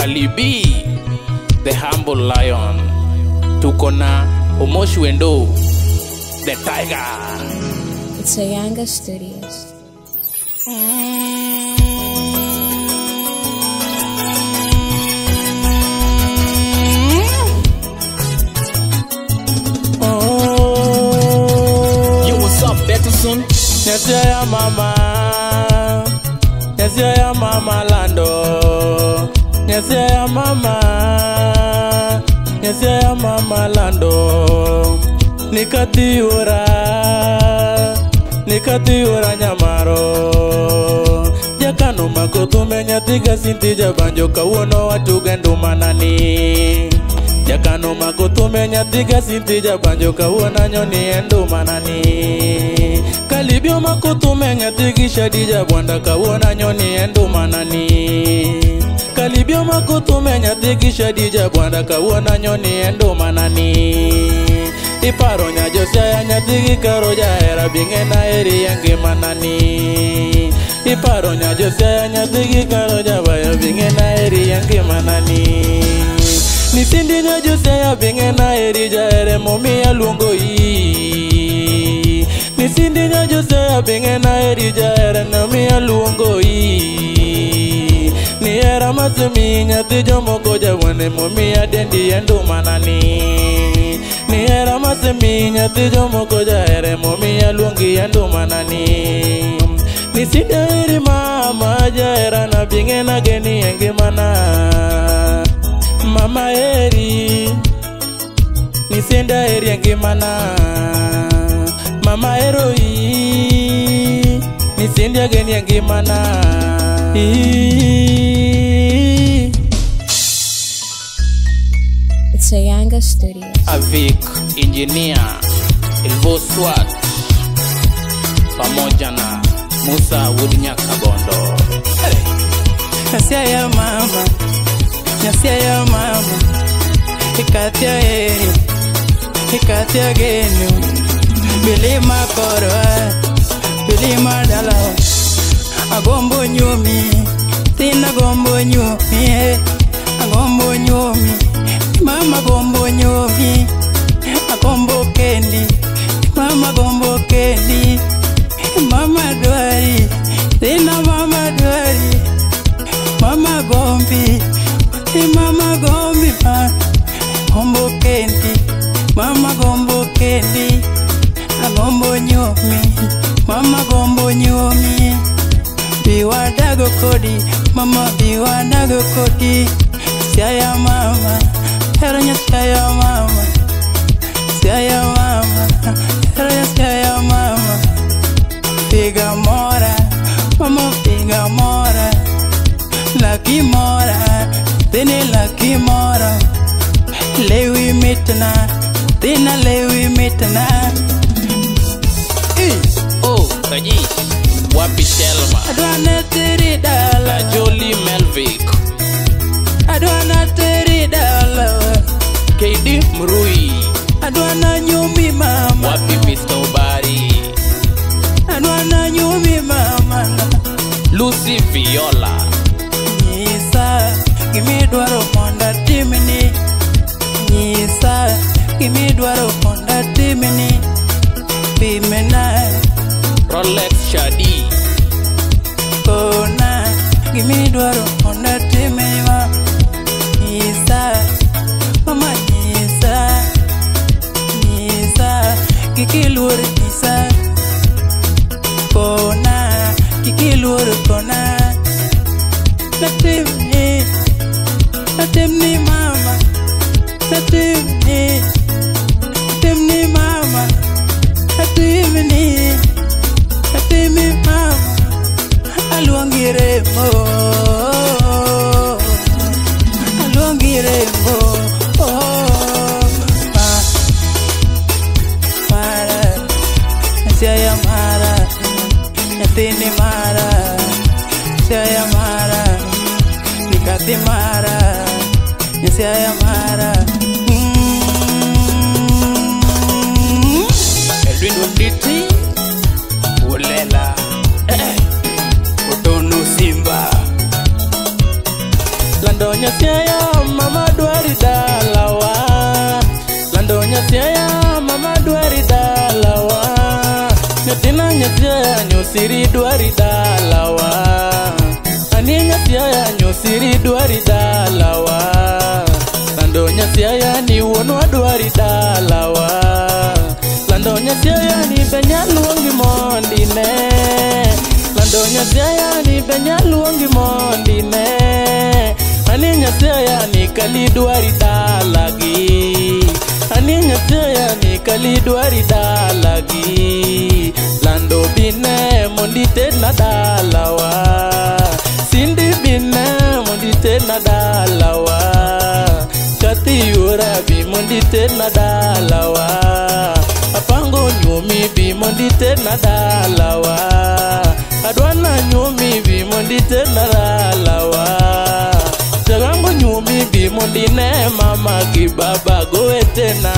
Kalibi, the humble lion. Tukona Omosh Wendo, the tiger. It's Ayanga Studios. Yo, what's up, Betterson? Yes, ya mama. Yes, ya mama Lando. Yes, ya mama. Yes, ya mama Lando. Nikatiura nyamaro. Jakano makoto menya tiga sinti jabanjo kawuono watuga ndumanani. Jakano makoto menya tiga sinti jabanjo kawuono nyoni endumanani. Kalibio makoto menya tigi shadi jabwanda kawuono nyoni endumanani. Kalibio makoto menya tigi shadi jabwanda kawuono nyoni endumanani. Iparo nya Josiah nyatigi karo jaera bingena eri yangi manani. Iparo nya Josiah nyatigi karo jabaya bingena eri yangi manani. Nisindi nya Josiah bingena eri jaere momi alungo yi. Nisindi nya Josiah bingena eri jaere momi alungo yi. Ni era masemi nyati jomoko jabwane momi adendi endo manani. Ni era masemi nyati jomoko jaere momi alungi endo manani. Nisindi eri mama jaera na bingena geni yengi mana. Mama eri Nisinda eri yengi mana. Mama eroi Nisinda geni yengi mana. It's Ayanga Studios. Avik, engineer, Ilvo Swat, pamoja na Musa Wudinya Kabondo. Nasia ya mama, nasia ya mama. Ikatia eri, ikatia genu. Bilima korwa, bilima dalawa. Agombo nyomi, tina gombo nyomi. Agombo nyomi, mama gombo nyomi. Agombo kendi, mama gombo kendi. Mama dwari, tina mama dwari. Mama gombi, mama gombi ma. Gombo kendi, mama gombo kendi. Agombo nyomi, mama gombo nyomi. Biwa dago kodi, mama biwa dago kodi. Siaya mama, heranya siaya mama. Siaya mama, heranya siaya mama. Figa mora, mama figa mora. Lucky mora, tene lucky mora. Lewi mitna, tena lewi mitna. Oh, Kaji, Wapi Shelma, Adwana teri dala, Jolie Melvick, Adwana teri dala. KD Mrui, Adwana nyumi mama, Wapi Mr. Obari, Adwana nyumi mama. Lucy Viola, Nisa, gimi dwaro monda timini. Nisa, gimi dwaro monda timini. Pimena, Rolex Shadi, Kona, gimi dwaro monda timini ma. Nisa, mama Nisa. Nisa, kikilur Nisa. Kona, kikilur kona. Natimni mama, natimni mama, natimni mama, aluangire mo, mara, siaya mara, natimni mara, siaya mara. Nikati mara, Yesiaya mara. Edwin Wanditi, Ulela, Otono Simba. Landonya nyasiaya mama dwari dalawa. Lando nyasiaya mama dwari dalawa. Nyatina nyasiaya nyosiri dwari dalawa. Ani nyasiaya nyosiri dwari dalawa. Lando nyasiaya ni wonwa dwari dalawa. Lando nyasiaya ni benyaluongi mondine. Lando nyasiaya ni benyaluongi mondine. Ani nyasiaya ni kali dwari dalagi. Ani nyasiaya ni kali dwari dalagi. Lando bine mondite na dalawa. Sindi bine mondite na dalawa. Kati yura bi mondite na dalawa. Apango nyumi bi mondite na dalawa. Adwana nyumi bi mondite na dalawa. Jagango nyumi bi mondine mama ki baba goetena.